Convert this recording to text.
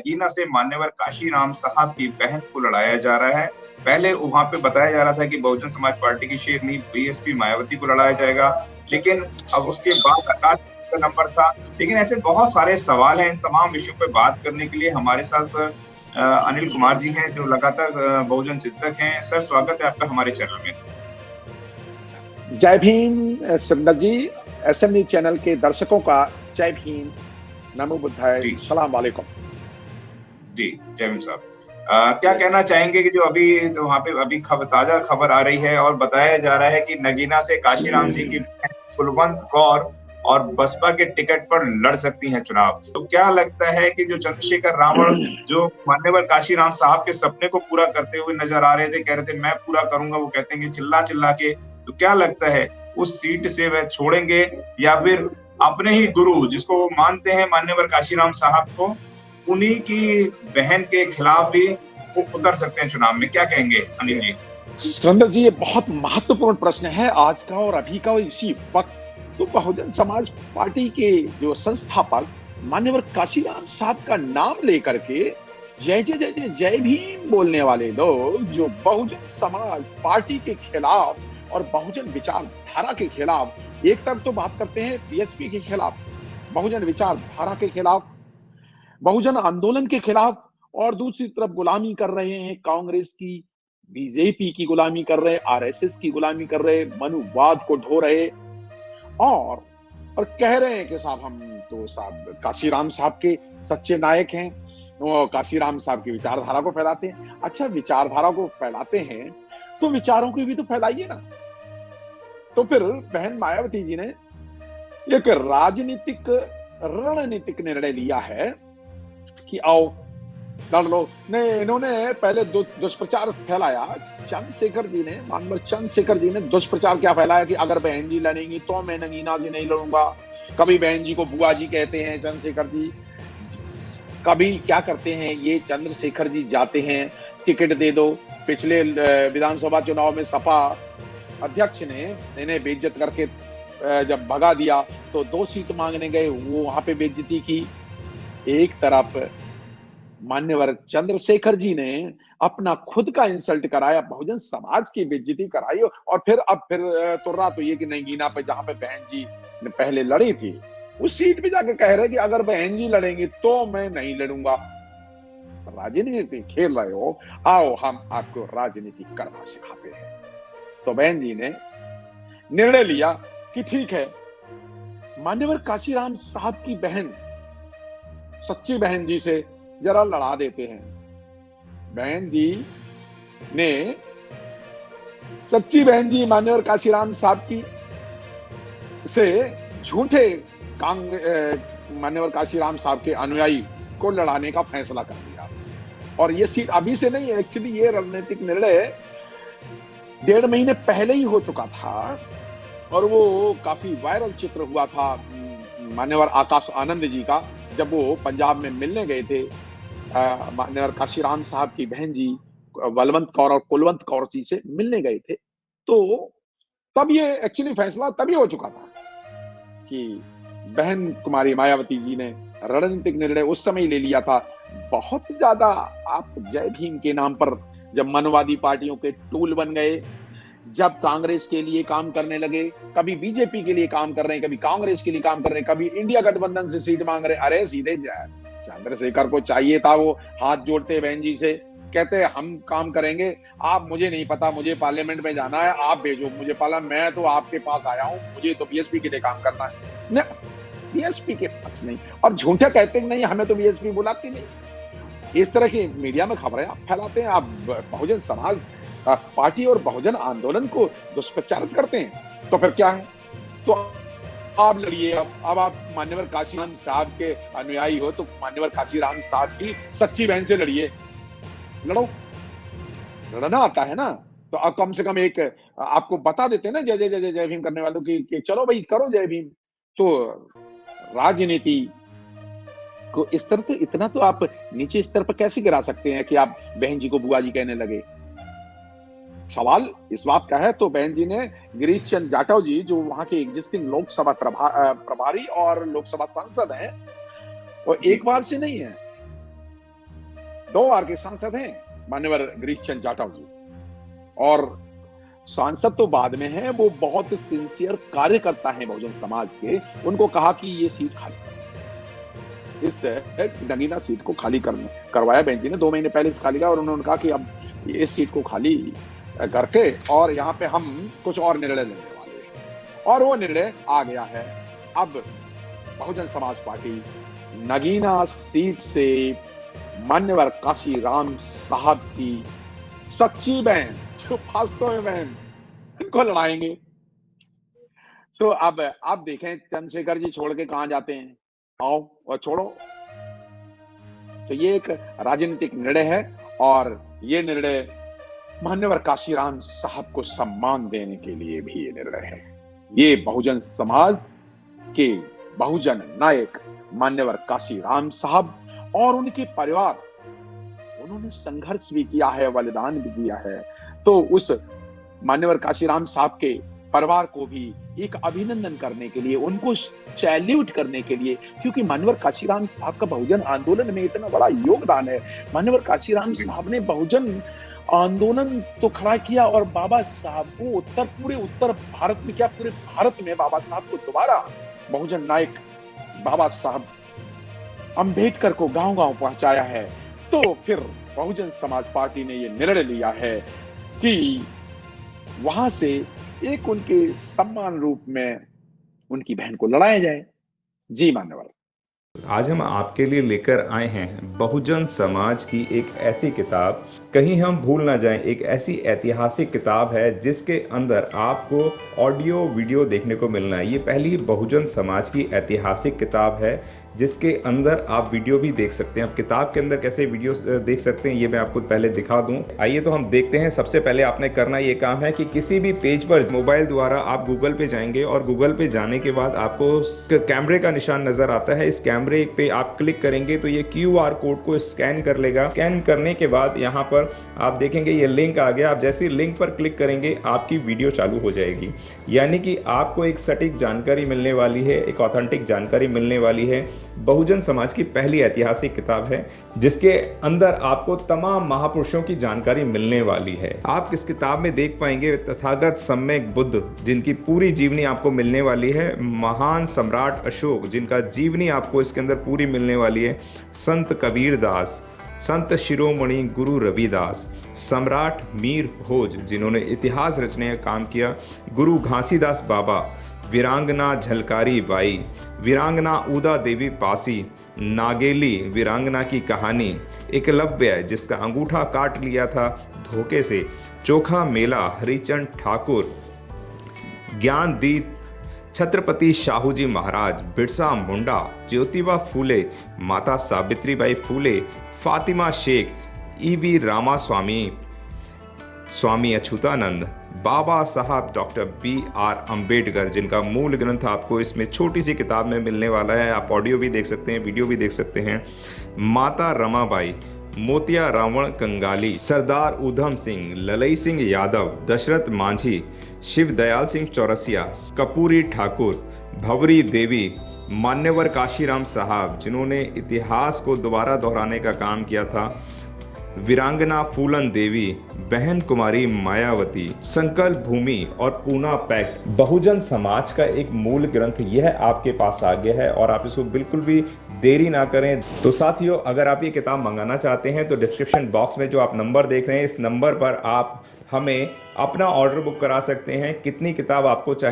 नगीना से मान्यवर काशीराम साहब की बहन को लड़ाया जा रहा है। पहले वहां पे बताया जा रहा था कि बहुजन समाज पार्टी की शेरनी बीएसपी मायावती को लड़ाया जाएगा, लेकिन अब उसके बाद आकाश का नंबर था। लेकिन ऐसे बहुत सारे सवाल हैं, इन तमाम विषयों पे बात करने के लिए हमारे साथ अनिल कुमार जी हैं, जो लगातार बहुजन चिंतक हैं। सर, स्वागत है आपका हमारे चैनल में। जय भीम सुंदर जी। एसएमई चैनल के दर्शकों का जय भीम, नमो बुद्धाय, जी सलाम वालेकुम। जी, जय भीम साहब। क्या कहना चाहेंगे कि जो अभी वहां पे अभी ताजा खबर आ रही है और बताया जा रहा है कि नगीना से काशीराम जी की बहन कुलवंत कौर और बसपा के टिकट पर लड़ सकती हैं चुनाव। तो क्या लगता है कि जो चंद्रशेखर रावण, जो मान्यवर काशीराम साहब के सपने को पूरा करते हुए नजर आ रहे थे, कह रहे थे मैं पूरा करूंगा, वो कहते हैं कि चिल्ला चिल्ला के, तो क्या लगता है उस सीट से वह छोड़ेंगे या फिर अपने ही गुरु, जिसको वो मानते हैं मान्यवर काशीराम साहब को, उन्हीं की बहन के खिलाफ भी वो उतर सकते हैं चुनाव में? क्या कहेंगे अनिल जी? सुंदर जी, ये बहुत महत्वपूर्ण प्रश्न है आज का और अभी का और इसी वक्त। तो बहुजन समाज पार्टी के जो संस्थापक मान्यवर काशीराम साहब का नाम लेकर के जय जय जय जय जय भीम बोलने वाले लोग, जो बहुजन समाज पार्टी के खिलाफ और बहुजन विचारधारा के खिलाफ, एक तरफ तो बात करते हैं बीएसपी के खिलाफ, बहुजन विचारधारा के खिलाफ, बहुजन आंदोलन के खिलाफ, और दूसरी तरफ गुलामी कर रहे हैं कांग्रेस की, बीजेपी की गुलामी कर रहे, आरएसएस की गुलामी कर रहे, मनुवाद को ढो रहे, और और कह रहे हैं कि साहब हम तो साहब काशीराम साहब के सच्चे नायक हैं, वो काशीराम साहब की विचारधारा को फैलाते हैं। अच्छा, विचारधारा को फैलाते हैं तो विचारों को भी तो फैलाइए ना। तो फिर बहन मायावती जी ने एक राजनीतिक रणनीतिक निर्णय लिया है कि आओ लड़ लो। नहीं, इन्होंने पहले दुष्प्रचार फैलाया। चंद्रशेखर जी ने, मानवर चंद्रशेखर जी ने दुष्प्रचार क्या फैलाया कि अगर बहन जी लड़ेंगी तो मैं नगीना जी नहीं लड़ूंगा। कभी बहन जी को बुआ जी कहते हैं चंद्रशेखर जी, कभी क्या करते हैं ये चंद्रशेखर जी जाते हैं टिकट दे दो। पिछले विधानसभा चुनाव में सपा अध्यक्ष ने इन्हें बेइज्जत करके जब भगा दिया तो 2 सीट मांगने गए, वो वहां पे बेइज्जती की। एक तरफ मान्यवर चंद्रशेखर जी ने अपना खुद का इंसल्ट कराया, बहुजन समाज की बेइज्जती कराई, और फिर तुर्रा तो ये कि नगीना पे, जहां पे बहन जी ने पहले लड़ी थी, उस सीट पे जाके कह रहे कि अगर बहन जी लड़ेंगी तो मैं नहीं लड़ूंगा। राजनीति खेल रहे हो, आओ हम आपको राजनीति करना सिखाते हैं। तो बहन जी ने निर्णय लिया कि ठीक है, मान्यवर काशीराम साहब की बहन, सच्ची बहन जी से जरा लड़ा देते हैं। बहन जी ने, सच्ची बहन जी मान्यवर काशीराम साहब की से झूठे मान्यवर काशीराम साहब के अनुयायी को लड़ाने का फैसला कर लिया। और ये सीट अभी से नहीं है, एक्चुअली ये रणनीतिक निर्णय 1.5 महीने पहले ही हो चुका था, और वो काफी वायरल चित्र हुआ था मान्यवर आकाश आनंद जी का, जब वो पंजाब में मिलने गए थे मान्यवर काशीराम साहब की बहन जी बलवंत कौर और कुलवंत कौर जी से मिलने गए थे। तो तब ये एक्चुअली फैसला तभी हो चुका था कि बहन कुमारी मायावती जी ने रणनीतिक निर्णय उस समय ले लिया था। बहुत ज्यादा आप जय भीम के नाम पर जब मनवादी पार्टियों के टूल बन गए, जब कांग्रेस के लिए काम करने लगे, कभी बीजेपी के लिए काम कर रहे हैं, कभी कांग्रेस के लिए काम कर रहे हैं, कभी इंडिया गठबंधन से सीट मांग रहे, अरे सीधे चंद्रशेखर को चाहिए था वो हाथ जोड़ते बहन जी से, कहते हम काम करेंगे, आप, मुझे नहीं पता, मुझे पार्लियामेंट में जाना है, आप भेजो मुझे पार्लियामेंट, मैं तो आपके पास आया हूं, मुझे तो बीएसपी के लिए काम करना है ना, बीएसपी के पास नहीं। और झूठा कहते नहीं, हमें तो बीएसपी बुलाती नहीं। इस तरह की मीडिया में खबरें आप फैलाते हैं, आप बहुजन समाज पार्टी और बहुजन आंदोलन को दुष्प्रचारित करते हैं। तो फिर क्या है, तो आप लड़िए। अब आप मान्यवर काशीराम साहब के अनुयायी हो तो मान्यवर काशीराम साहब की सच्ची बहन से लड़िए, लड़ो, लड़ना आता है ना। तो अब कम से कम एक आपको बता देते हैं ना जय जय जय जय भीम करने वालों की चलो भाई करो जय भीम। तो राजनीति को इस तरह, तो इतना तो आप नीचे स्तर पर कैसे गिरा सकते हैं कि आप बहन जी को बुआ जी कहने लगे। सवाल इस बात का है, तो बहन जी ने गिरीश चंद्र जाटव जी, जो वहां के एग्जिस्टिंग लोकसभा प्रभारी और लोकसभा सांसद हैं, और एक बार से नहीं है, 2 बार के सांसद हैं मान्यवर गिरीश चंद्र जाटव जी, और सांसद तो बाद में है, वो बहुत सिंसियर कार्यकर्ता हैं बहुजन समाज के। उनको कहा कि ये सीट खाली, इस नगीना सीट को खाली करवाया बेंच ने 2 महीने पहले इस खाली का, और उन्होंने कहा कि अब इस सीट को खाली करके और यहाँ पे हम कुछ और निर्णय लेने वाले हैं, और वो निर्णय आ गया है। अब बहुजन समाज पार्टी नगीना सीट से मान्यवर काशीराम साहब की सच्ची बहन, जो वास्तव में बहन, इनको लड़ाएंगे। तो अब आप देखें चंद्रशेखर जी छोड़ के कहां जाते हैं, आओ और छोड़ो। तो ये एक राजनीतिक निर्णय है, और ये निर्णय मान्यवर काशीराम साहब को सम्मान देने के लिए भी ये निर्णय है। ये बहुजन समाज के बहुजन नायक मान्यवर काशीराम साहब और उनके परिवार, उन्होंने संघर्ष भी किया है, बलिदान भी दिया है। तो उस मान्यवर काशीराम साहब के परिवार को भी एक अभिनंदन करने के लिए, उनको सैल्यूट करने के लिए, क्योंकि मान्यवर काशीराम साहब का बहुजन आंदोलन में इतना बड़ा योगदान है। मान्यवर काशीराम साहब ने बहुजन आंदोलन तो खड़ा किया, और बाबा साहब को पूरे उत्तर भारत में, क्या पूरे भारत में बाबा साहब को दोबारा बहुजन नायक बाबा साहब अंबेडकर को गांव-गांव पहुंचाया है। तो फिर बहुजन समाज पार्टी ने ये निर्णय लिया है कि वहां से एक उनके सम्मान रूप में उनकी बहन को लड़ाया जाए। जी मान्यवर। आज हम आपके लिए लेकर आए हैं बहुजन समाज की एक ऐसी किताब, कहीं हम भूल ना जाएं, एक ऐसी ऐतिहासिक किताब है जिसके अंदर आपको ऑडियो वीडियो देखने को मिलना है। ये पहली बहुजन समाज की ऐतिहासिक किताब है जिसके अंदर आप वीडियो भी देख सकते हैं। आप किताब के अंदर कैसे वीडियो देख सकते हैं ये मैं आपको पहले दिखा दूं। आइए तो हम देखते हैं। सबसे पहले आपने करना ये काम है कि किसी भी पेज पर मोबाइल द्वारा आप गूगल पे जाएंगे, और गूगल पे जाने के बाद आपको कैमरे का निशान नजर आता है। इस कैमरे पे आप क्लिक करेंगे तो ये QR कोड को स्कैन कर लेगा। स्कैन करने के बाद यहाँ पर आप देखेंगे ये लिंक आ गया। आप जैसे लिंक पर क्लिक करेंगे आपकी वीडियो चालू हो जाएगी, यानी कि आपको एक सटीक जानकारी मिलने वाली है, एक ऑथेंटिक जानकारी मिलने वाली है। बहुजन समाज की पहली ऐतिहासिक किताब है जिसके अंदर आपको तमाम महापुरुषों की जानकारी मिलने वाली है। आप इस किताब में देख पाएंगे तथागत सम्यक बुद्ध, जिनकी पूरी जीवनी आपको मिलने वाली है। महान सम्राट अशोक, जिनका जीवनी आपको इसके अंदर पूरी मिलने वाली है। संत कबीर दास, संत शिरोमणि गुरु रविदास, सम्राट मीर भोज, जिन्होंने इतिहास रचने का काम किया। गुरु घासीदास बाबा, वीरांगना झलकारी बाई, वीरांगना उदा देवी पासी, नागेली वीरांगना की कहानी, एकलव्य जिसका अंगूठा काट लिया था धोखे से, चोखा मेला हरिचंद ठाकुर, ज्ञानदीप छत्रपति शाहूजी महाराज, बिरसा मुंडा, ज्योतिबा फूले, माता सावित्रीबाई फूले, फातिमा शेख, E.V. रामास्वामी, स्वामी अच्युतानंद, बाबा साहब डॉक्टर B.R. अम्बेडकर, जिनका मूल ग्रंथ आपको इसमें छोटी सी किताब में मिलने वाला है। आप ऑडियो भी देख सकते हैं, वीडियो भी देख सकते हैं। माता रमाबाई, मोतिया रावण कंगाली, सरदार उधम सिंह, ललई सिंह यादव, दशरथ मांझी, शिव दयाल सिंह चौरसिया, कपूरी ठाकुर, भवरी देवी, मान्यवर काशीराम साहब, जिन्होंने इतिहास को दोबारा दोहराने का काम किया था, वीरांगना फूलन देवी, बहन कुमारी मायावती, संकल्प भूमि और पूना पैक्ट। बहुजन समाज का एक मूल ग्रंथ यह आपके पास आ गया है और आप इसको बिल्कुल भी देरी ना करें। तो साथियों, अगर आप ये किताब मंगाना चाहते हैं तो डिस्क्रिप्शन बॉक्स में जो आप नंबर देख रहे हैं, इस नंबर पर आप हमें अपना ऑर्डर बुक करा सकते हैं। कितनी किताब आपको चाहिए